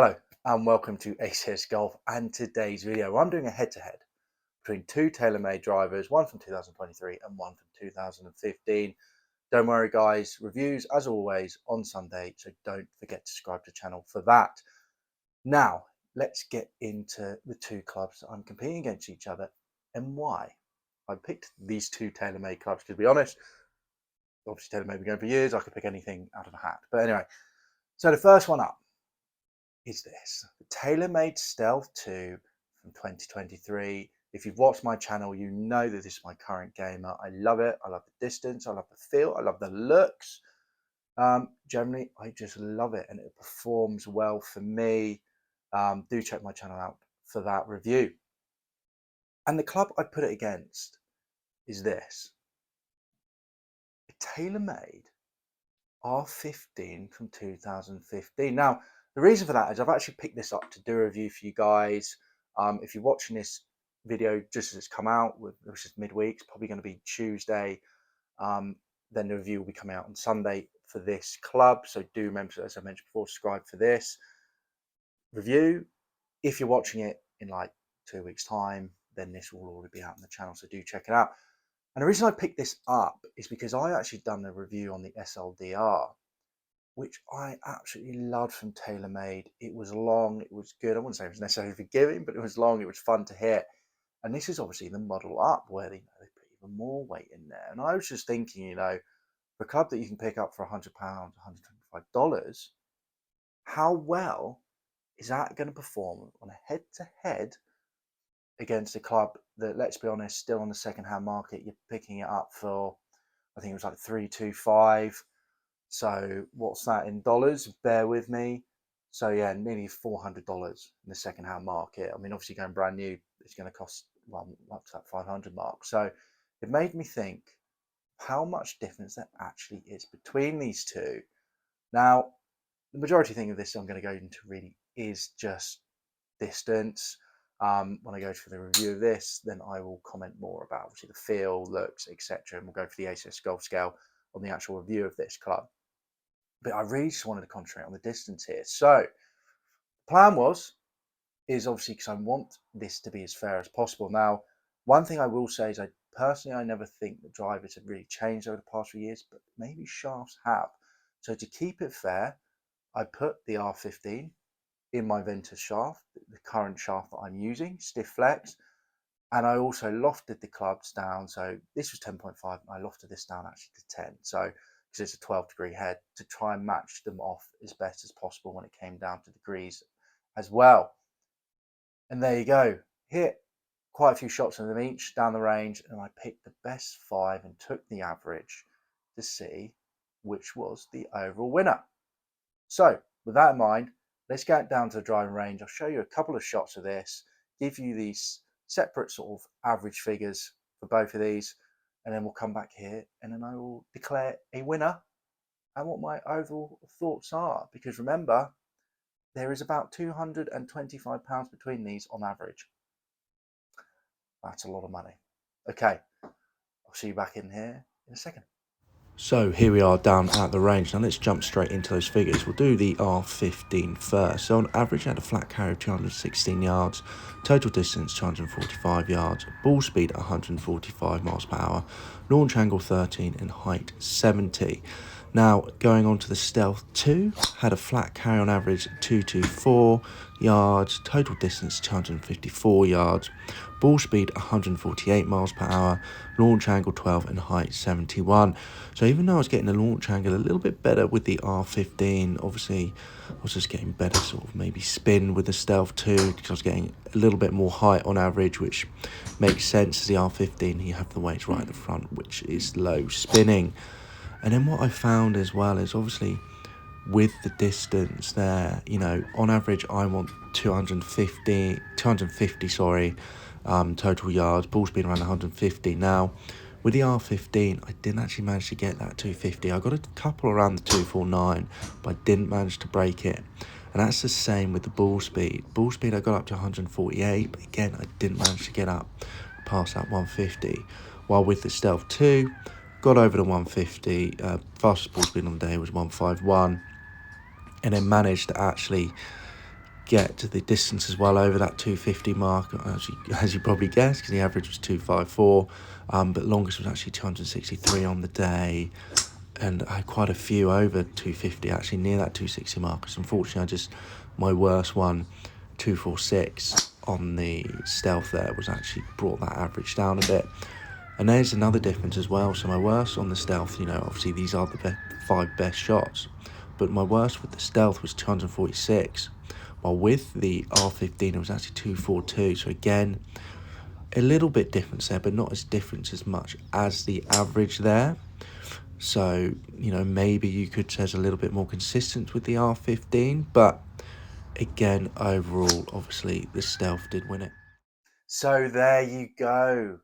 Hello and welcome to ACS Golf, and today's video I'm doing a head-to-head between two Taylormade drivers, one from 2023 and one from 2015. Don't worry guys, reviews as always on Sunday, so don't forget to subscribe to the channel for that. Now let's get into the two clubs that I'm competing against each other and why. I picked these two Taylormade clubs because, to be honest, obviously Taylormade been going for years, I could pick anything out of a hat. But anyway, so the first one up is this, the Taylormade Stealth 2 from 2023. If you've watched my channel, you know that this is my current gamer. I love it. I love the distance. I love the feel. I love the looks. Generally, I just love it, and it performs well for me. Do check my channel out for that review. And the club I put it against is this, a Taylormade R15 from 2015. Now, the reason for that is I've actually picked this up to do a review for you guys. If you're watching this video just as it's come out, which is midweek, it's probably going to be Tuesday. Then the review will be coming out on Sunday for this club. So do remember, as I mentioned before, subscribe for this review. If you're watching it in like 2 weeks' time, then this will already be out on the channel. So do check it out. And the reason I picked this up is because I actually done a review on the SLDR, which I absolutely loved from Taylormade. It was long, it was good. I wouldn't say it was necessarily forgiving, but it was long, it was fun to hit. And this is obviously the model up where they put even more weight in there. And I was just thinking, for a club that you can pick up for £100, $125, how well is that going to perform on a head-to-head against a club that, let's be honest, still on the second-hand market? You're picking it up for, I think it was like $325. So what's that in dollars? Bear with me. So yeah, nearly $400 in the second-hand market. I mean, obviously going brand new, it's going to cost up to that 500 mark. So it made me think how much difference there actually is between these two. Now, the majority thing of this I'm going to go into really is just distance. When I go for the review of this, then I will comment more about obviously the feel, looks, etc. And we'll go for the ACS Golf Scale on the actual review of this club. But I really just wanted to concentrate on the distance here. So the plan is obviously because I want this to be as fair as possible. Now, one thing I will say is I never think the drivers have really changed over the past few years, but maybe shafts have. So to keep it fair, I put the R15 in my Ventus shaft, the current shaft that I'm using, stiff flex, and I also lofted the clubs down. So this was 10.5, and I lofted this down actually to 10. So because it's a 12-degree head, to try and match them off as best as possible when it came down to degrees as well. And there you go. Hit quite a few shots of them each down the range, and I picked the best 5 and took the average to see which was the overall winner. So with that in mind, let's get down to the driving range. I'll show you a couple of shots of this, give you these separate sort of average figures for both of these, and then we'll come back here and then I will declare a winner and what my overall thoughts are. Because remember, there is about £225 between these on average. That's a lot of money. Okay, I'll see you back in here in a second. So here we are down at the range. Now let's jump straight into those figures. We'll do the R15 first. So on average, I had a flat carry of 216 yards, total distance 245 yards, ball speed 145 miles per hour, launch angle 13 and height 70. Now going on to the Stealth 2, had a flat carry on average 224 yards, total distance 254 yards, ball speed 148 miles per hour, launch angle 12 and height 71. So even though I was getting the launch angle a little bit better with the R15, obviously I was just getting better sort of maybe spin with the Stealth 2 because I was getting a little bit more height on average, which makes sense. The R15, you have the weights right at the front, which is low spinning. And then what I found as well is obviously with the distance there, on average I want 250 total yards, ball speed around 150. Now with the R15, I didn't actually manage to get that 250. I got a couple around the 249, but I didn't manage to break it. And that's the same with the ball speed. Ball speed I got up to 148, but again I didn't manage to get up past that 150. While with the Stealth 2, got over the 150, fastest ball speed on the day was 151, and then managed to actually get to the distance as well over that 250 mark, as you probably guessed, because the average was 254, but longest was actually 263 on the day, and I had quite a few over 250, actually near that 260 mark. Because unfortunately, my worst one, 246 on the stealth there, was actually brought that average down a bit. And there's another difference as well. So my worst on the stealth, obviously these are the 5 best shots, but my worst with the stealth was 246, while with the R15 it was actually 242. So again, a little bit difference there, but not as different as much as the average there. So, maybe you could say it's a little bit more consistent with the R15, but again, overall, obviously the stealth did win it. So there you go.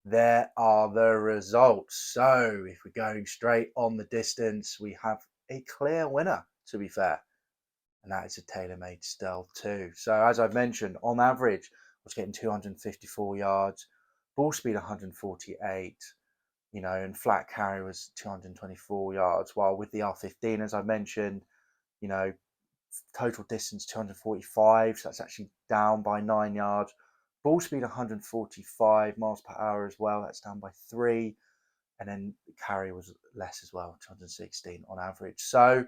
There are the results. So if we're going straight on the distance, we have a clear winner, to be fair, and that is a Taylormade Stealth 2. So as I've mentioned, on average, I was getting 254 yards, ball speed 148, and flat carry was 224 yards, while with the R15, as I mentioned, you know, total distance 245, so that's actually down by 9 yards. Ball speed 145 miles per hour as well, that's down by 3. And then carry was less as well, 216 on average. So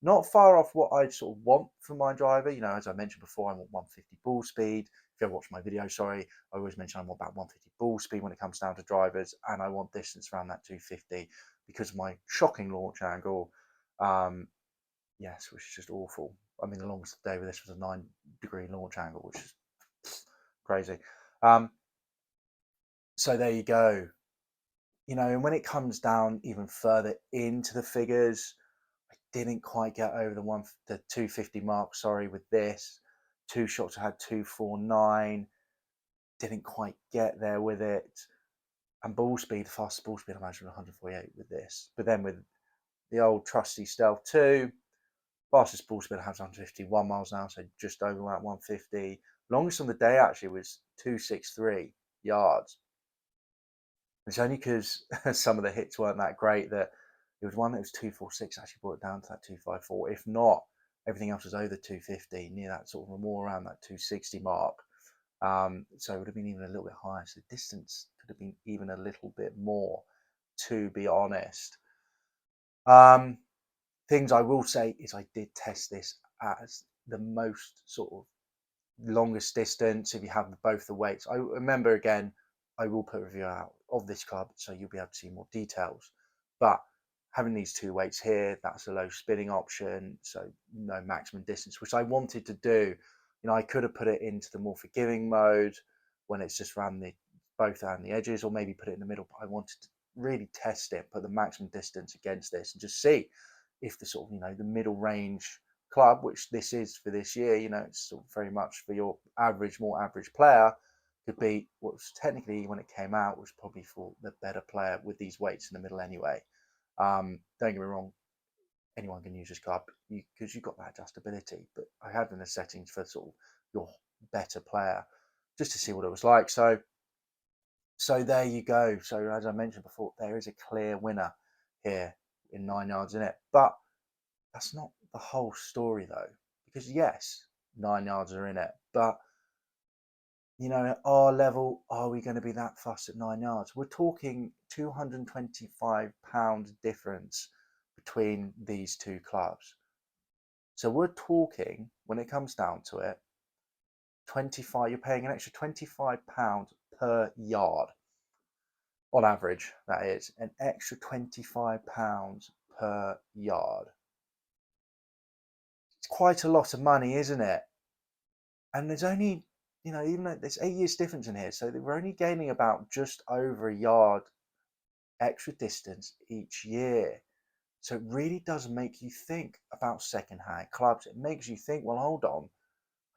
not far off what I'd sort of want from my driver. As I mentioned before, I want 150 ball speed. If you ever watched my video, sorry, I always mention I want about 150 ball speed when it comes down to drivers, and I want distance around that 250 because of my shocking launch angle. Yes, which is just awful. I mean, the longest day with this was a 9-degree launch angle, which is crazy. So there you go. And when it comes down even further into the figures, I didn't quite get over the 250 mark. Sorry, with this 2 shots, I had 249. Didn't quite get there with it. And ball speed, fastest ball speed, I imagine 148 with this. But then with the old trusty Stealth 2, fastest ball speed I have 151 miles an hour, so just over that 150. Longest on the day actually was 263 yards. It's only because some of the hits weren't that great that it was one that was 246 actually brought it down to that 254. If not, everything else was over 250, near that sort of more around that 260 mark. So it would have been even a little bit higher. So the distance could have been even a little bit more, to be honest. Things I will say is I did test this as the most sort of longest distance if you have both the weights. I remember, again, I will put a review out of this club so you'll be able to see more details, but having these 2 weights here, that's a low spinning option, so no maximum distance, which I wanted to do. I could have put it into the more forgiving mode when it's just around both around the edges, or maybe put it in the middle, but I wanted to really test it, put the maximum distance against this and just see if the sort of the middle range club, which this is for this year, it's sort of very much for your more average player, could be what was technically, when it came out, was probably for the better player with these weights in the middle anyway. Don't get me wrong, anyone can use this club because you've got that adjustability, but I had in the settings for sort of your better player just to see what it was like. So there you go. So as I mentioned before, there is a clear winner here in 9 yards in it, but that's not the whole story though, because yes, 9 yards are in it, but at our level, are we going to be that fussed at 9 yards? We're talking £225 difference between these 2 clubs. So we're talking, when it comes down to it, 25. You're paying an extra £25 per yard on average. That is an extra £25 per yard. It's quite a lot of money, isn't it? And there's only, even though there's 8 years difference in here, so we're only gaining about just over a yard extra distance each year. So it really does make you think about second-hand clubs. It makes you think, well, hold on,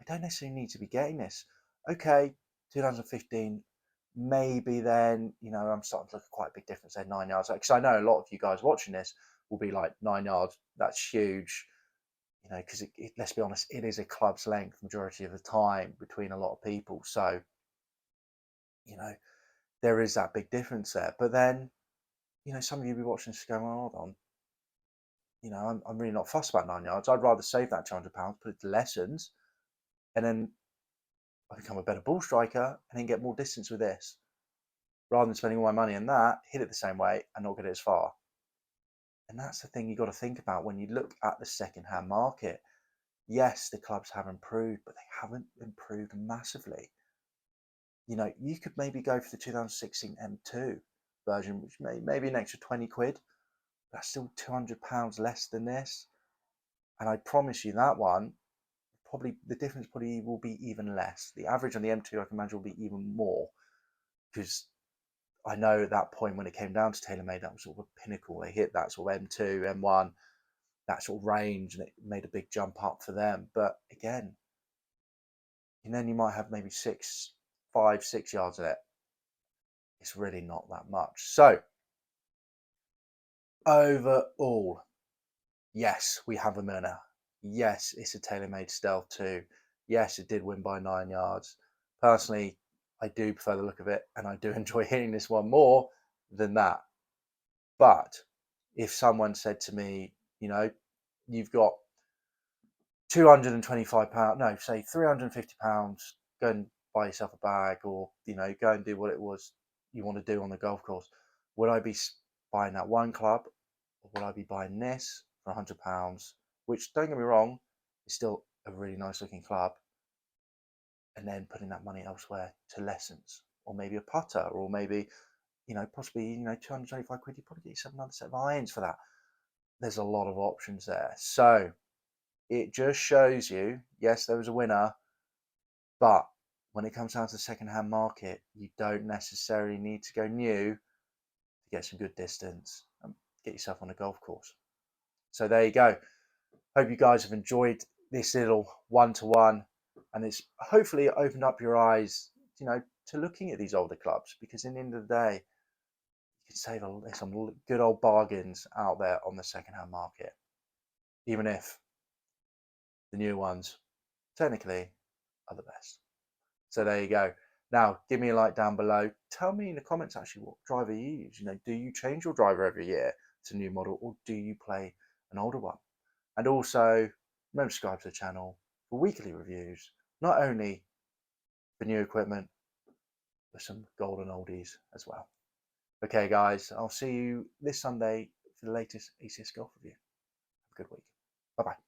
I don't necessarily need to be getting this. Okay, 2015, maybe then, I'm starting to look at quite a big difference there, 9 yards. Because I know a lot of you guys watching this will be like, 9 yards, that's huge. Because let's be honest, it is a club's length majority of the time between a lot of people. So, there is that big difference there. But then, some of you will be watching this going, well, hold on. I'm really not fussed about 9 yards. I'd rather save that £200, put it to lessons, and then I become a better ball striker and then get more distance with this, rather than spending all my money on that, hit it the same way and not get it as far. And that's the thing you got to think about when you look at the second-hand market. Yes, the clubs have improved, but they haven't improved massively. You could maybe go for the 2016 M2 version, which maybe an extra 20 quid. That's still £200 less than this. And I promise you that one, probably the difference probably will be even less. The average on the M2, I can imagine, will be even more, because I know at that point when it came down to Taylormade, that was sort of a pinnacle. They hit that sort of M2, M1, that sort of range, and it made a big jump up for them. But again, and then you might have maybe 5, 6 yards of it. It's really not that much. So overall, yes, we have a winner. Yes, it's a Taylormade Stealth 2. Yes, it did win by 9 yards. Personally, I do prefer the look of it, and I do enjoy hitting this one more than that. But if someone said to me, you've got £225, no, say £350, go and buy yourself a bag, or go and do what it was you want to do on the golf course, would I be buying that one club, or would I be buying this for £100, which, don't get me wrong, is still a really nice looking club, and then putting that money elsewhere to lessons, or maybe a putter, or maybe possibly 225 quid, you probably get yourself another set of irons for that. There's a lot of options there. So it just shows you, yes, there was a winner, but when it comes down to the second-hand market, you don't necessarily need to go new to get some good distance and get yourself on a golf course. So there you go. Hope you guys have enjoyed this little one-to-one, and it's hopefully opened up your eyes, to looking at these older clubs, because in the end of the day, you can save some good old bargains out there on the second-hand market, even if the new ones technically are the best. So there you go. Now, give me a like down below. Tell me in the comments actually what driver you use. Do you change your driver every year to a new model, or do you play an older one? And also, remember to subscribe to the channel for weekly reviews, not only for new equipment, but some golden oldies as well. Okay, guys, I'll see you this Sunday for the latest ACS Golf review. Have a good week. Bye-bye.